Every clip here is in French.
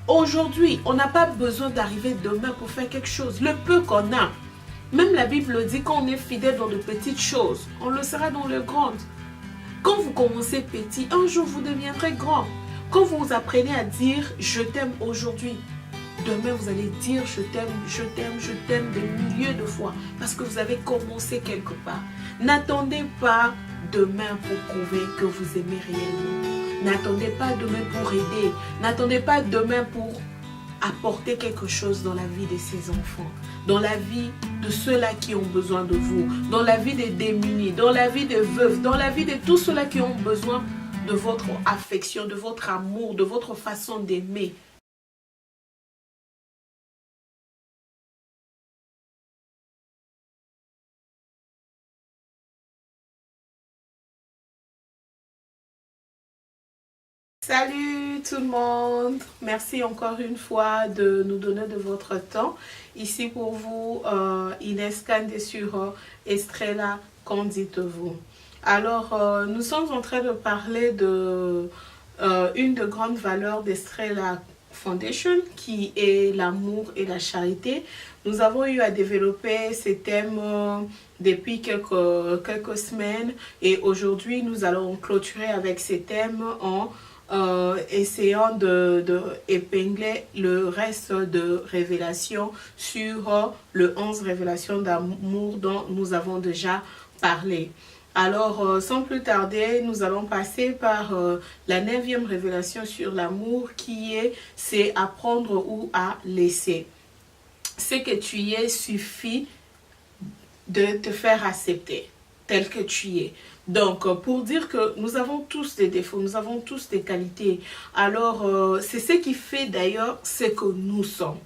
Aujourd'hui, on n'a pas besoin d'arriver demain pour faire quelque chose. Le peu qu'on a, même la Bible dit qu'on est fidèle dans de petites choses, on le sera dans les grandes. Quand vous commencez petit, un jour vous deviendrez grand. Quand vous apprenez à dire « je t'aime aujourd'hui », demain vous allez dire « je t'aime » des milliers de fois parce que vous avez commencé quelque part. N'attendez pas demain pour prouver que vous aimez réellement. N'attendez pas demain pour aider. N'attendez pas demain pour apporter quelque chose dans la vie de ces enfants, dans la vie de ceux-là qui ont besoin de vous, dans la vie des démunis, dans la vie des veuves, dans la vie de tous ceux-là qui ont besoin de votre affection, de votre amour, de votre façon d'aimer. Salut tout le monde, merci encore une fois de nous donner de votre temps. Ici pour vous, Inès Kandé sur Estrella, qu'en dites-vous? Alors, nous sommes en train de parler de une des grandes valeurs d'Estrella Foundation qui est l'amour et la charité. Nous avons eu à développer ces thèmes depuis quelques semaines et aujourd'hui nous allons clôturer avec ces thèmes en essayant d'épingler le reste de révélations sur le 11 révélations d'amour dont nous avons déjà parlé. Alors, sans plus tarder, nous allons passer par la 9e révélation sur l'amour qui est « c'est apprendre ou à laisser ». Ce que tu es suffit de te faire accepter tel que tu es. Donc, pour dire que nous avons tous des défauts, nous avons tous des qualités. Alors, c'est ce qui fait d'ailleurs ce que nous sommes.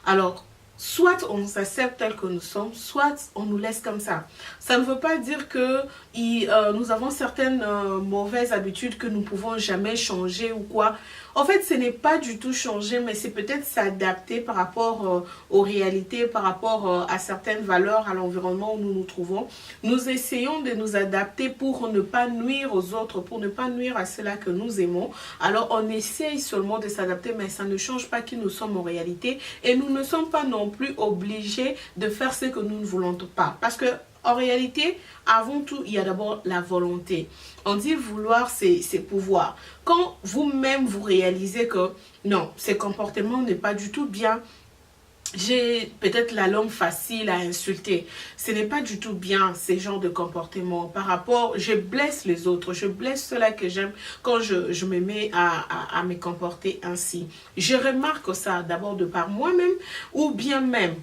Alors, soit on nous accepte tel que nous sommes, soit on nous laisse comme ça. Ça ne veut pas dire que nous avons certaines mauvaises habitudes que nous ne pouvons jamais changer ou quoi. En fait, ce n'est pas du tout changer, mais c'est peut-être s'adapter par rapport aux réalités, par rapport à certaines valeurs, à l'environnement où nous nous trouvons. Nous essayons de nous adapter pour ne pas nuire aux autres, pour ne pas nuire à ceux-là que nous aimons. Alors, on essaye seulement de s'adapter, mais ça ne change pas qui nous sommes en réalité. Et nous ne sommes pas non plus obligés de faire ce que nous ne voulons pas. Parce que en réalité, avant tout, il y a d'abord la volonté. On dit vouloir, c'est pouvoir. Quand vous-même vous réalisez que non, ce comportement n'est pas du tout bien, j'ai peut-être la langue facile à insulter. Ce n'est pas du tout bien ces genres de comportement. Par rapport, je blesse les autres, je blesse ceux-là que j'aime quand je me mets à me comporter ainsi. Je remarque ça d'abord de par moi-même ou bien même.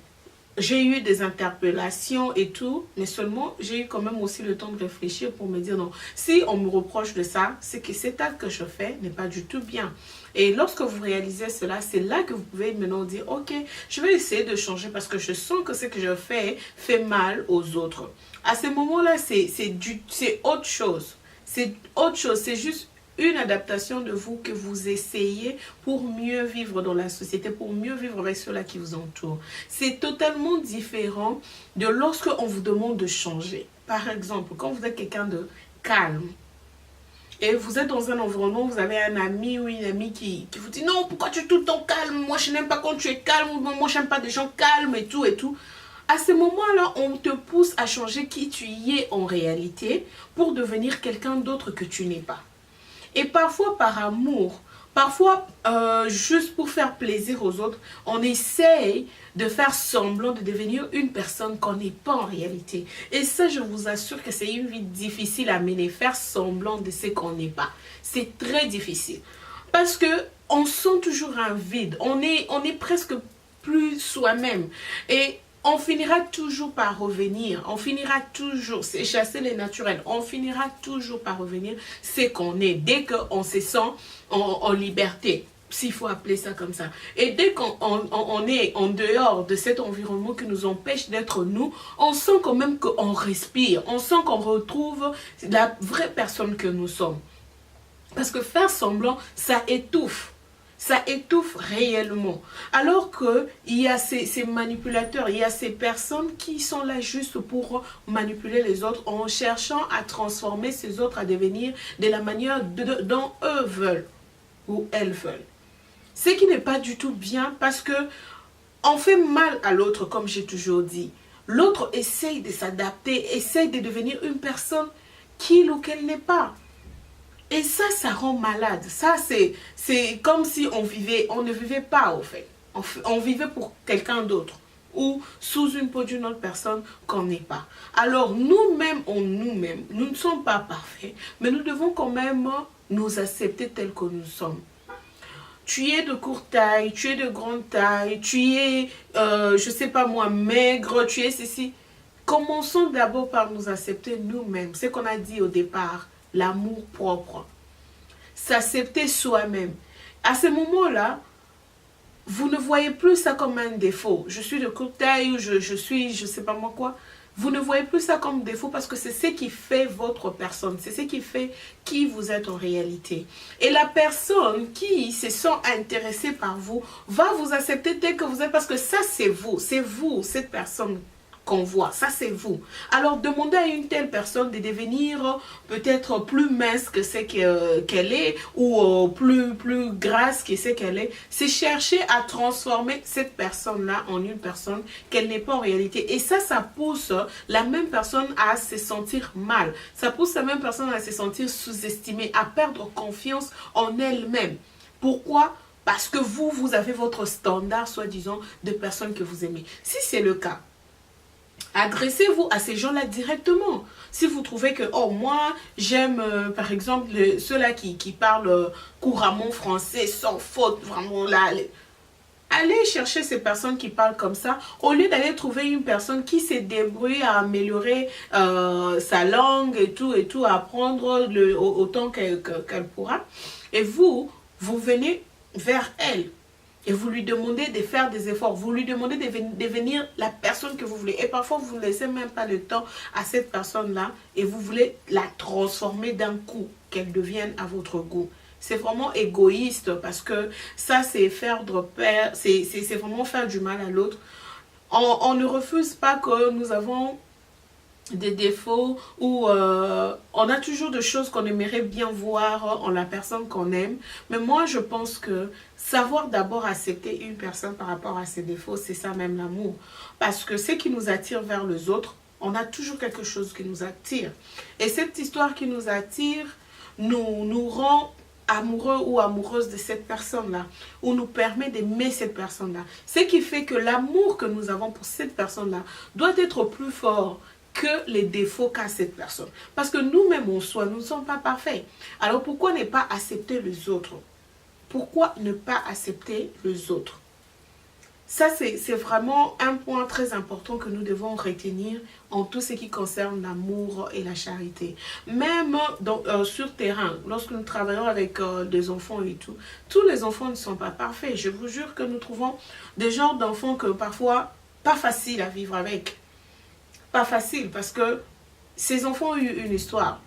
J'ai eu des interpellations et tout, mais seulement j'ai eu quand même aussi le temps de réfléchir pour me dire non. Si on me reproche de ça, c'est que cet acte que je fais n'est pas du tout bien. Et lorsque vous réalisez cela, c'est là que vous pouvez maintenant dire ok, je vais essayer de changer parce que je sens que ce que je fais fait mal aux autres. À ce moment-là, c'est autre chose. C'est autre chose, c'est juste une adaptation de vous que vous essayez pour mieux vivre dans la société, pour mieux vivre avec ceux-là qui vous entourent. C'est totalement différent de lorsque on vous demande de changer. Par exemple, quand vous êtes quelqu'un de calme, et vous êtes dans un environnement où vous avez un ami ou une amie qui vous dit « Non, pourquoi tu es tout le temps calme? Moi, je n'aime pas quand tu es calme. Moi, je n'aime pas des gens calmes et tout et tout. » À ce moment-là, on te pousse à changer qui tu y es en réalité pour devenir quelqu'un d'autre que tu n'es pas. Et parfois par amour, parfois juste pour faire plaisir aux autres, on essaye de faire semblant de devenir une personne qu'on n'est pas en réalité. Et ça, je vous assure que c'est une vie difficile à mener, faire semblant de ce qu'on n'est pas. C'est très difficile. Parce que on sent toujours un vide, on est presque plus soi-même. Et on finira toujours par revenir, on finira toujours, c'est chasser les naturels, on finira toujours par revenir ce qu'on est, dès qu'on se sent en liberté, s'il faut appeler ça comme ça. Et dès qu'on est en dehors de cet environnement qui nous empêche d'être nous, on sent quand même qu'on respire, on sent qu'on retrouve la vraie personne que nous sommes. Parce que faire semblant, ça étouffe. Ça étouffe réellement. Alors qu'il y a ces manipulateurs, il y a ces personnes qui sont là juste pour manipuler les autres en cherchant à transformer ces autres à devenir de la manière dont eux veulent ou elles veulent. Ce qui n'est pas du tout bien parce que on fait mal à l'autre, comme j'ai toujours dit. L'autre essaye de s'adapter, essaye de devenir une personne qu'il ou qu'elle n'est pas. Et ça rend malade. Ça, c'est comme si on ne vivait pas, au fait. On vivait pour quelqu'un d'autre ou sous une peau d'une autre personne qu'on n'est pas. Alors, nous-mêmes, nous ne sommes pas parfaits, mais nous devons quand même nous accepter tels que nous sommes. Tu es de courte taille, tu es de grande taille, tu es, je sais pas moi, maigre, tu es ceci. Commençons d'abord par nous accepter nous-mêmes. C'est ce qu'on a dit au départ, l'amour propre. S'accepter soi-même. À ce moment-là, vous ne voyez plus ça comme un défaut. Je suis de courte taille ou je suis, je sais pas moi quoi. Vous ne voyez plus ça comme défaut parce que c'est ce qui fait votre personne. C'est ce qui fait qui vous êtes en réalité. Et la personne qui se sent intéressée par vous va vous accepter tel que vous êtes parce que ça c'est vous, cette personne qu'on voit, ça c'est vous. Alors demandez à une telle personne de devenir peut-être plus mince que ce qu'elle est ou plus grasse que ce qu'elle est. C'est chercher à transformer cette personne-là en une personne qu'elle n'est pas en réalité. Et ça pousse la même personne à se sentir mal. Ça pousse la même personne à se sentir sous-estimée, à perdre confiance en elle-même. Pourquoi ? Parce que vous avez votre standard, soi-disant, de personnes que vous aimez. Si c'est le cas, adressez-vous à ces gens-là directement. Si vous trouvez que, oh, moi, j'aime, par exemple, ceux-là qui parlent couramment français, sans faute, vraiment là. Allez chercher ces personnes qui parlent comme ça, au lieu d'aller trouver une personne qui se débrouille à améliorer sa langue et tout, à apprendre autant qu'elle pourra. Et vous venez vers elle. Et vous lui demandez de faire des efforts. Vous lui demandez de devenir la personne que vous voulez. Et parfois, vous ne laissez même pas le temps à cette personne-là. Et vous voulez la transformer d'un coup, qu'elle devienne à votre goût. C'est vraiment égoïste parce que ça, c'est c'est vraiment faire du mal à l'autre. On ne refuse pas que nous avons des défauts ou on a toujours des choses qu'on aimerait bien voir en la personne qu'on aime. Mais moi, je pense que savoir d'abord accepter une personne par rapport à ses défauts, c'est ça même l'amour. Parce que ce qui nous attire vers les autres, on a toujours quelque chose qui nous attire. Et cette histoire qui nous attire nous rend amoureux ou amoureuse de cette personne-là, ou nous permet d'aimer cette personne-là. Ce qui fait que l'amour que nous avons pour cette personne-là doit être plus fort que les défauts qu'a cette personne. Parce que nous-mêmes en soi, nous ne sommes pas parfaits. Alors pourquoi ne pas accepter les autres? Pourquoi ne pas accepter les autres? Ça, c'est vraiment un point très important que nous devons retenir en tout ce qui concerne l'amour et la charité. Même sur terrain, lorsque nous travaillons avec des enfants et tout, tous les enfants ne sont pas parfaits. Je vous jure que nous trouvons des genres d'enfants que parfois, pas facile à vivre avec. Pas facile parce que ces enfants ont eu une histoire.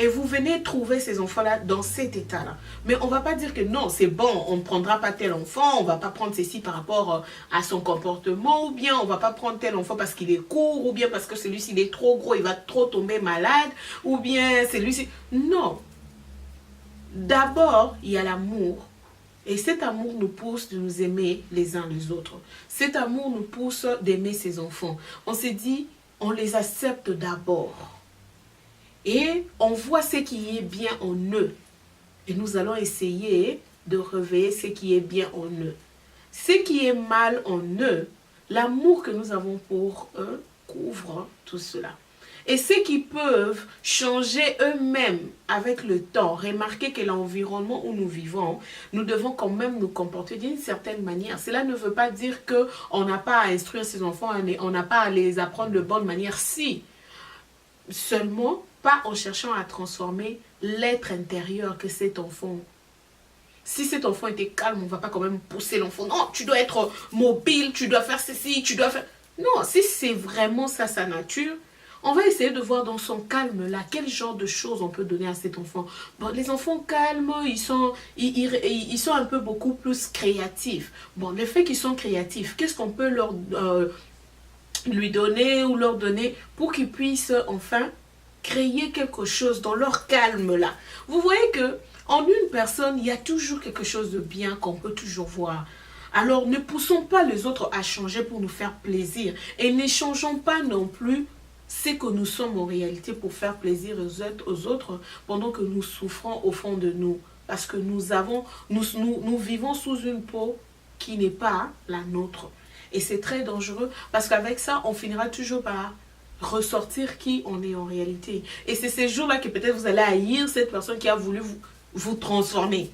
Et vous venez trouver ces enfants-là dans cet état-là. Mais on ne va pas dire que non, c'est bon, on ne prendra pas tel enfant, on ne va pas prendre ceci par rapport à son comportement, ou bien on ne va pas prendre tel enfant parce qu'il est court, ou bien parce que celui-ci il est trop gros, il va trop tomber malade, ou bien celui-ci... Non. D'abord, il y a l'amour. Et cet amour nous pousse de nous aimer les uns les autres. Cet amour nous pousse d'aimer ses enfants. On s'est dit, on les accepte d'abord. Et on voit ce qui est bien en eux. Et nous allons essayer de réveiller ce qui est bien en eux. Ce qui est mal en eux, l'amour que nous avons pour eux couvre tout cela. Et ceux qui peuvent changer eux-mêmes avec le temps, remarquer que l'environnement où nous vivons, nous devons quand même nous comporter d'une certaine manière. Cela ne veut pas dire qu'on n'a pas à instruire ses enfants, on n'a pas à les apprendre de bonne manière. Si, seulement pas en cherchant à transformer l'être intérieur que cet enfant. Si cet enfant était calme, on ne va pas quand même pousser l'enfant. Non, tu dois être mobile, tu dois faire ceci, tu dois faire... Non, si c'est vraiment ça sa nature, on va essayer de voir dans son calme là, quel genre de choses on peut donner à cet enfant. Bon, les enfants calmes, ils sont un peu beaucoup plus créatifs. Bon, le fait qu'ils sont créatifs, qu'est-ce qu'on peut lui donner ou leur donner pour qu'ils puissent enfin créer quelque chose dans leur calme là. Vous voyez que en une personne, il y a toujours quelque chose de bien qu'on peut toujours voir. Alors ne poussons pas les autres à changer pour nous faire plaisir et n'échangeons pas non plus ce que nous sommes en réalité pour faire plaisir aux autres pendant que nous souffrons au fond de nous. Parce que nous vivons sous une peau qui n'est pas la nôtre. Et c'est très dangereux parce qu'avec ça, on finira toujours par ressortir qui on est en réalité. Et c'est ces jours-là que peut-être vous allez haïr cette personne qui a voulu vous transformer.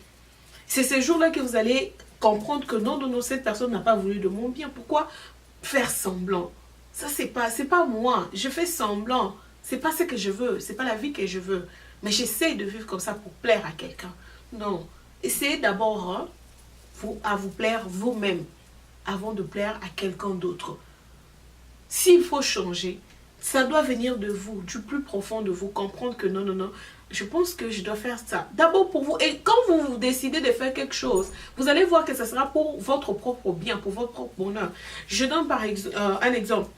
C'est ces jours-là que vous allez comprendre que non, non, non, cette personne n'a pas voulu de mon bien. Pourquoi faire semblant? Ça, c'est pas moi. Je fais semblant. C'est pas ce que je veux. C'est pas la vie que je veux. Mais j'essaie de vivre comme ça pour plaire à quelqu'un. Non. Essayez d'abord à vous plaire vous-même avant de plaire à quelqu'un d'autre. S'il faut changer, ça doit venir de vous, du plus profond de vous, comprendre que non, non, non, je pense que je dois faire ça. D'abord pour vous. Et quand vous décidez de faire quelque chose, vous allez voir que ça sera pour votre propre bien, pour votre propre bonheur. Je donne par exemple un exemple.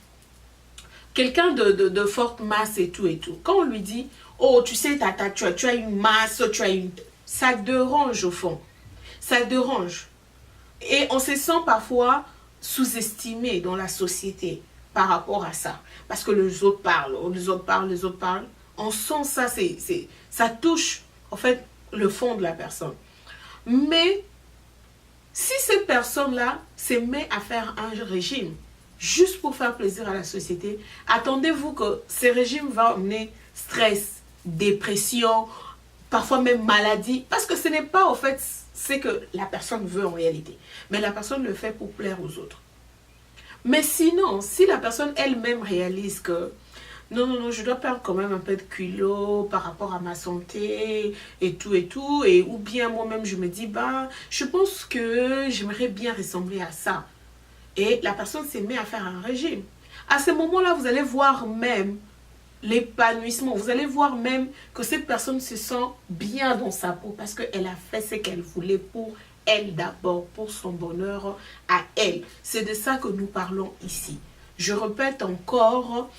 Quelqu'un de forte masse et tout. Quand on lui dit, oh, tu sais, tu as une masse, ça dérange au fond. Ça dérange. Et on se sent parfois sous-estimé dans la société par rapport à ça. Parce que les autres parlent, les autres parlent. On sent ça, ça touche en fait le fond de la personne. Mais si cette personne-là se met à faire un régime, juste pour faire plaisir à la société, attendez-vous que ce régime va amener stress, dépression, parfois même maladie, parce que ce n'est pas en fait ce que la personne veut en réalité, mais la personne le fait pour plaire aux autres. Mais sinon, si la personne elle-même réalise que non, non, non, je dois perdre quand même un peu de culot par rapport à ma santé et tout, et ou bien moi-même je me dis, bah, je pense que j'aimerais bien ressembler à ça. Et la personne se met à faire un régime. À ce moment-là, vous allez voir même l'épanouissement. Vous allez voir même que cette personne se sent bien dans sa peau parce qu'elle a fait ce qu'elle voulait pour elle d'abord, pour son bonheur à elle. C'est de ça que nous parlons ici. Je répète encore,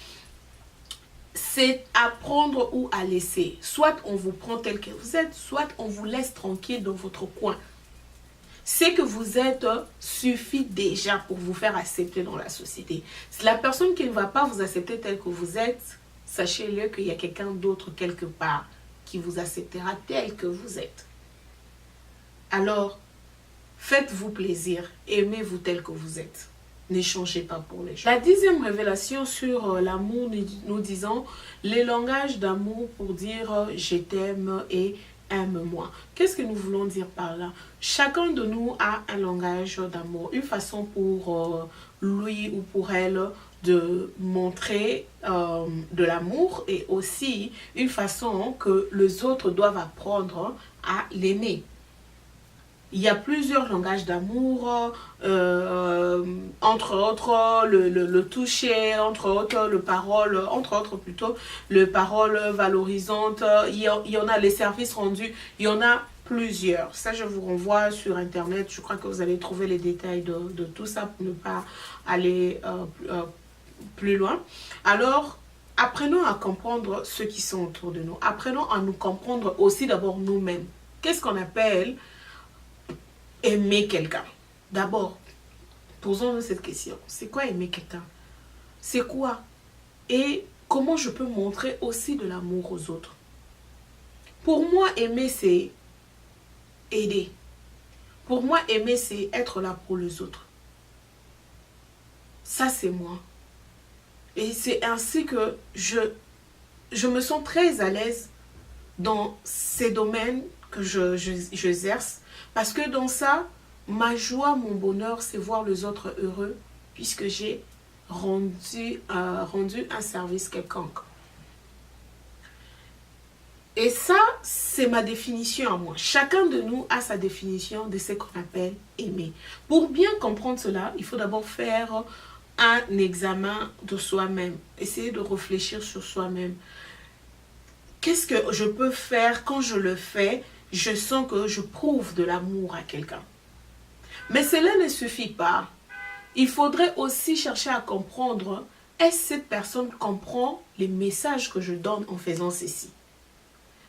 c'est à prendre ou à laisser. Soit on vous prend tel que vous êtes, soit on vous laisse tranquille dans votre coin. Ce que vous êtes suffit déjà pour vous faire accepter dans la société. Si la personne qui ne va pas vous accepter tel que vous êtes, sachez-le qu'il y a quelqu'un d'autre quelque part qui vous acceptera tel que vous êtes. Alors, faites-vous plaisir, aimez-vous tel que vous êtes. Ne changez pas pour les gens. La 10e révélation sur l'amour, nous disons les langages d'amour pour dire je t'aime et aime-moi. Qu'est-ce que nous voulons dire par là? Chacun de nous a un langage d'amour, une façon pour lui ou pour elle de montrer de l'amour et aussi une façon que les autres doivent apprendre à l'aimer. Il y a plusieurs langages d'amour, entre autres le toucher, entre autres le parole valorisante, il y en a les services rendus, il y en a plusieurs. Ça, je vous renvoie sur Internet, je crois que vous allez trouver les détails de tout ça pour ne pas aller plus loin. Alors, apprenons à comprendre ceux qui sont autour de nous. Apprenons à nous comprendre aussi d'abord nous-mêmes. Qu'est-ce qu'on appelle aimer quelqu'un? D'abord, posons-nous cette question. C'est quoi aimer quelqu'un? C'est quoi? Et comment je peux montrer aussi de l'amour aux autres? Pour moi, aimer, c'est aider. Pour moi, aimer, c'est être là pour les autres. Ça, c'est moi. Et c'est ainsi que je me sens très à l'aise dans ces domaines que j'exerce. Parce que dans ça, ma joie, mon bonheur, c'est voir les autres heureux puisque j'ai rendu un service quelconque. Et ça, c'est ma définition à moi. Chacun de nous a sa définition de ce qu'on appelle aimer. Pour bien comprendre cela, il faut d'abord faire un examen de soi-même. Essayer de réfléchir sur soi-même. Qu'est-ce que je peux faire quand je le fais? Je sens que je prouve de l'amour à quelqu'un. Mais cela ne suffit pas. Il faudrait aussi chercher à comprendre est-ce que cette personne comprend les messages que je donne en faisant ceci?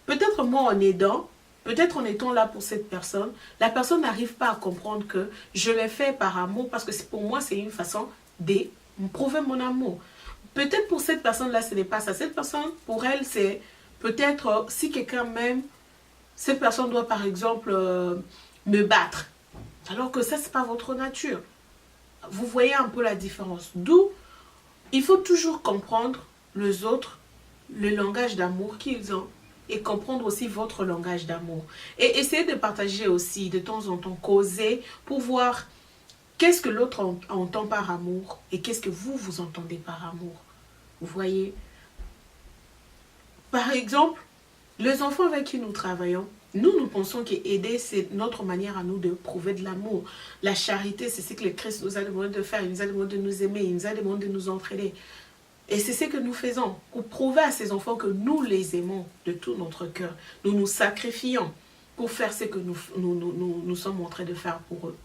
Peut-être moi en aidant, peut-être en étant là pour cette personne, la personne n'arrive pas à comprendre que je l'ai fait par amour parce que pour moi, c'est une façon de prouver mon amour. Peut-être pour cette personne-là, ce n'est pas ça. Cette personne, pour elle, c'est peut-être si quelqu'un m'aime, cette personne doit par exemple me battre. Alors que ça, ce n'est pas votre nature. Vous voyez un peu la différence. D'où il faut toujours comprendre les autres, le langage d'amour qu'ils ont et comprendre aussi votre langage d'amour. Et essayer de partager aussi de temps en temps, causer pour voir qu'est-ce que l'autre entend par amour et qu'est-ce que vous entendez par amour. Vous voyez? Par exemple, les enfants avec qui nous travaillons, nous pensons qu'aider, c'est notre manière à nous de prouver de l'amour. La charité, c'est ce que le Christ nous a demandé de faire. Il nous a demandé de nous aimer, il nous a demandé de nous entraider. Et c'est ce que nous faisons pour prouver à ces enfants que nous les aimons de tout notre cœur. Nous nous sacrifions pour faire ce que nous sommes en train de faire pour eux.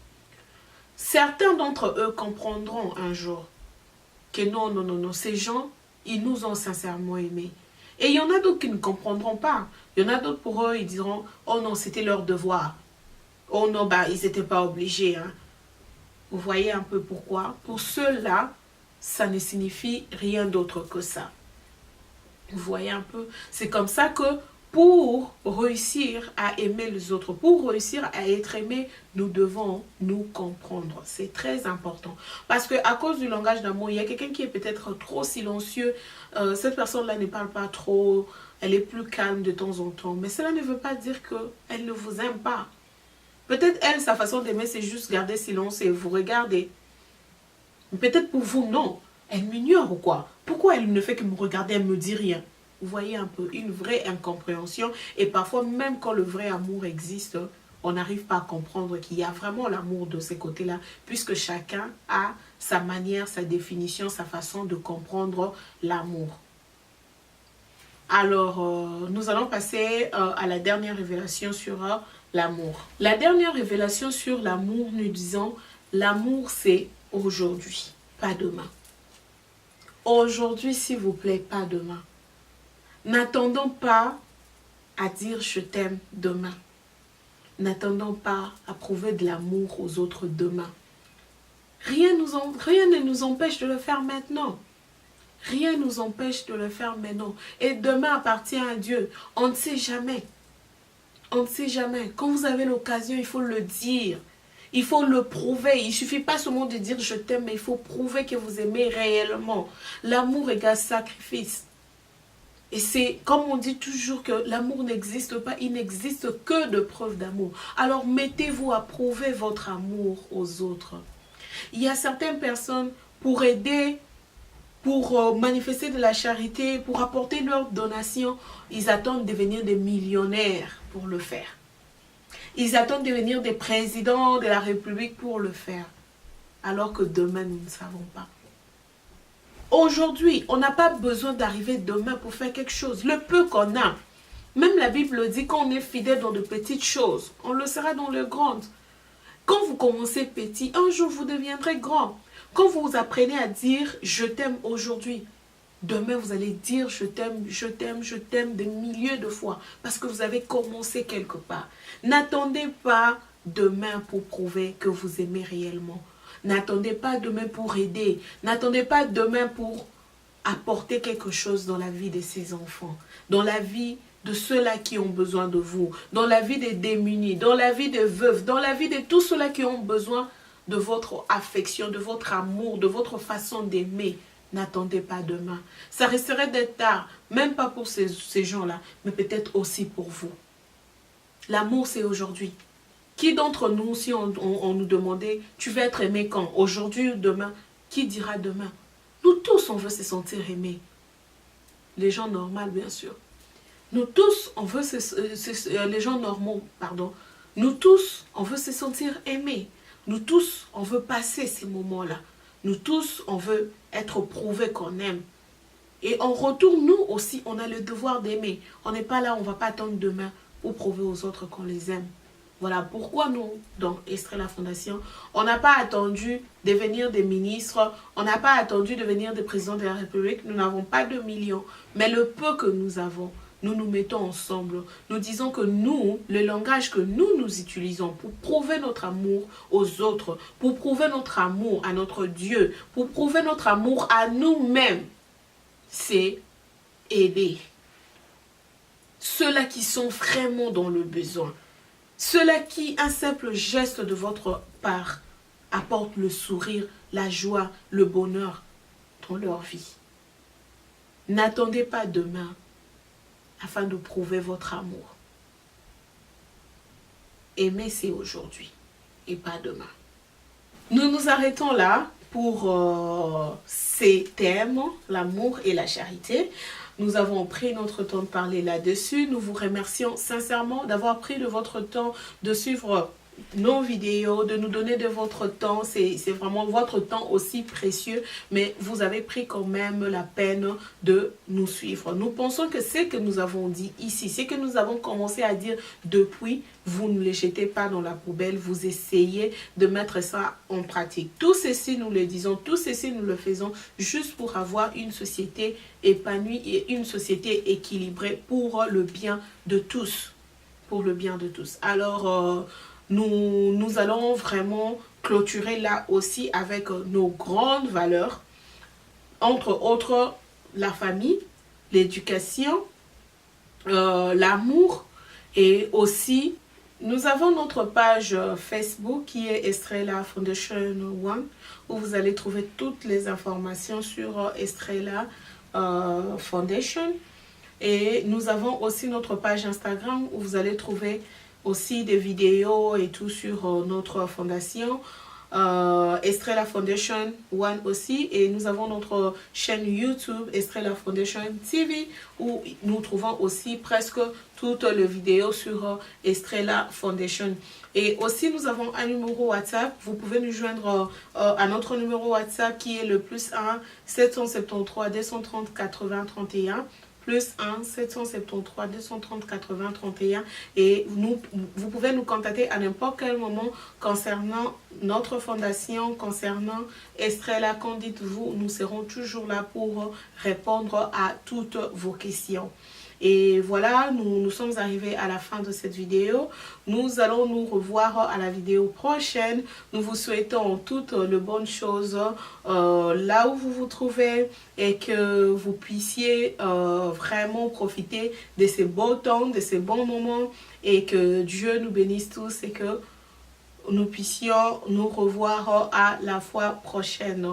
Certains d'entre eux comprendront un jour que non, ces gens, ils nous ont sincèrement aimés. Et il y en a d'autres qui ne comprendront pas. Il y en a d'autres pour eux, ils diront, oh non, c'était leur devoir. Oh non, bah, ils n'étaient pas obligés. Hein. Vous voyez un peu pourquoi? Pour ceux-là, ça ne signifie rien d'autre que ça. Vous voyez un peu? C'est comme ça que pour réussir à aimer les autres, pour réussir à être aimé, nous devons nous comprendre. C'est très important. Parce qu'à cause du langage d'amour, il y a quelqu'un qui est peut-être trop silencieux. Cette personne-là ne parle pas trop. Elle est plus calme de temps en temps. Mais cela ne veut pas dire qu'elle ne vous aime pas. Peut-être elle, sa façon d'aimer, c'est juste garder silence et vous regarder. Peut-être pour vous, non. Elle m'ignore ou quoi? Pourquoi elle ne fait que me regarder, elle ne me dit rien? Vous voyez un peu, une vraie incompréhension. Et parfois, même quand le vrai amour existe, on n'arrive pas à comprendre qu'il y a vraiment l'amour de ces côtés-là, puisque chacun a sa manière, sa définition, sa façon de comprendre l'amour. Alors, nous allons passer à la dernière révélation sur l'amour. La dernière révélation sur l'amour, nous disons, l'amour c'est aujourd'hui, pas demain. Aujourd'hui, s'il vous plaît, pas demain. N'attendons pas à dire je t'aime demain. N'attendons pas à prouver de l'amour aux autres demain. Rien ne nous empêche de le faire maintenant. Rien ne nous empêche de le faire maintenant. Et demain appartient à Dieu. On ne sait jamais. On ne sait jamais. Quand vous avez l'occasion, il faut le dire. Il faut le prouver. Il ne suffit pas seulement de dire je t'aime, mais il faut prouver que vous aimez réellement. L'amour égale sacrifice. Et c'est comme on dit toujours que l'amour n'existe pas, il n'existe que de preuves d'amour. Alors mettez-vous à prouver votre amour aux autres. Il y a certaines personnes pour aider, pour manifester de la charité, pour apporter leur donation, ils attendent de devenir des millionnaires pour le faire. Ils attendent de devenir des présidents de la République pour le faire. Alors que demain, nous ne savons pas. Aujourd'hui, on n'a pas besoin d'arriver demain pour faire quelque chose. Le peu qu'on a, même la Bible dit qu'on est fidèle dans de petites choses. On le sera dans les grandes. Quand vous commencez petit, un jour vous deviendrez grand. Quand vous apprenez à dire « je t'aime aujourd'hui », demain vous allez dire « je t'aime, je t'aime, je t'aime » des milliers de fois. Parce que vous avez commencé quelque part. N'attendez pas demain pour prouver que vous aimez réellement. N'attendez pas demain pour aider. N'attendez pas demain pour apporter quelque chose dans la vie de ces enfants. Dans la vie de ceux-là qui ont besoin de vous. Dans la vie des démunis. Dans la vie des veuves. Dans la vie de tous ceux-là qui ont besoin de votre affection, de votre amour, de votre façon d'aimer. N'attendez pas demain. Ça risquerait d'être tard. Même pas pour ces gens-là. Mais peut-être aussi pour vous. L'amour, c'est aujourd'hui. Qui d'entre nous, si on nous demandait, tu veux être aimé quand? Aujourd'hui ou demain? Qui dira demain? Nous tous, on veut se sentir aimés. Les gens normaux, bien sûr. Nous tous, on veut les gens normaux, pardon. Nous tous, on veut se sentir aimés. Nous tous, on veut passer ces moments-là. Nous tous, on veut être prouvé qu'on aime. Et en retour, nous aussi, on a le devoir d'aimer. On n'est pas là, on ne va pas attendre demain pour prouver aux autres qu'on les aime. Voilà pourquoi nous, dans Estrella Fondation, on n'a pas attendu devenir des ministres, on n'a pas attendu devenir des présidents de la République, nous n'avons pas de millions, mais le peu que nous avons, nous nous mettons ensemble. Nous disons que nous, le langage que nous utilisons pour prouver notre amour aux autres, pour prouver notre amour à notre Dieu, pour prouver notre amour à nous-mêmes, c'est aider ceux-là qui sont vraiment dans le besoin. Ceux-là qui, un simple geste de votre part, apporte le sourire, la joie, le bonheur dans leur vie. N'attendez pas demain afin de prouver votre amour. Aimer, c'est aujourd'hui et pas demain. Nous nous arrêtons là pour ces thèmes, l'amour et la charité. Nous avons pris notre temps de parler là-dessus. Nous vous remercions sincèrement d'avoir pris de votre temps de suivre nos vidéos, de nous donner de votre temps. C'est vraiment votre temps aussi précieux, mais vous avez pris quand même la peine de nous suivre. Nous pensons que ce que nous avons dit ici, ce que nous avons commencé à dire depuis, vous ne les jetez pas dans la poubelle, vous essayez de mettre ça en pratique. Tout ceci, nous le disons, tout ceci, nous le faisons juste pour avoir une société épanouie et une société équilibrée pour le bien de tous. Pour le bien de tous. Alors, nous allons vraiment clôturer là aussi avec nos grandes valeurs, entre autres la famille, l'éducation, l'amour et aussi nous avons notre page Facebook qui est Estrella Foundation One où vous allez trouver toutes les informations sur Estrella Foundation et nous avons aussi notre page Instagram où vous allez trouver aussi des vidéos et tout sur notre fondation, Estrella Foundation One aussi, et nous avons notre chaîne YouTube Estrella Foundation TV où nous trouvons aussi presque toutes les vidéos sur Estrella Foundation. Et aussi nous avons un numéro WhatsApp, vous pouvez nous joindre à notre numéro WhatsApp qui est le +1 773 230 80 31. +1 773 230 80 31 et vous pouvez nous contacter à n'importe quel moment concernant notre fondation, concernant Estrella. Qu'en dites-vous? Nous serons toujours là pour répondre à toutes vos questions. Et voilà, nous sommes arrivés à la fin de cette vidéo. Nous allons nous revoir à la vidéo prochaine. Nous vous souhaitons toutes les bonnes choses là où vous vous trouvez et que vous puissiez vraiment profiter de ces beaux temps, de ces bons moments et que Dieu nous bénisse tous et que nous puissions nous revoir à la fois prochaine.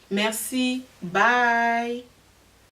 Merci, bye.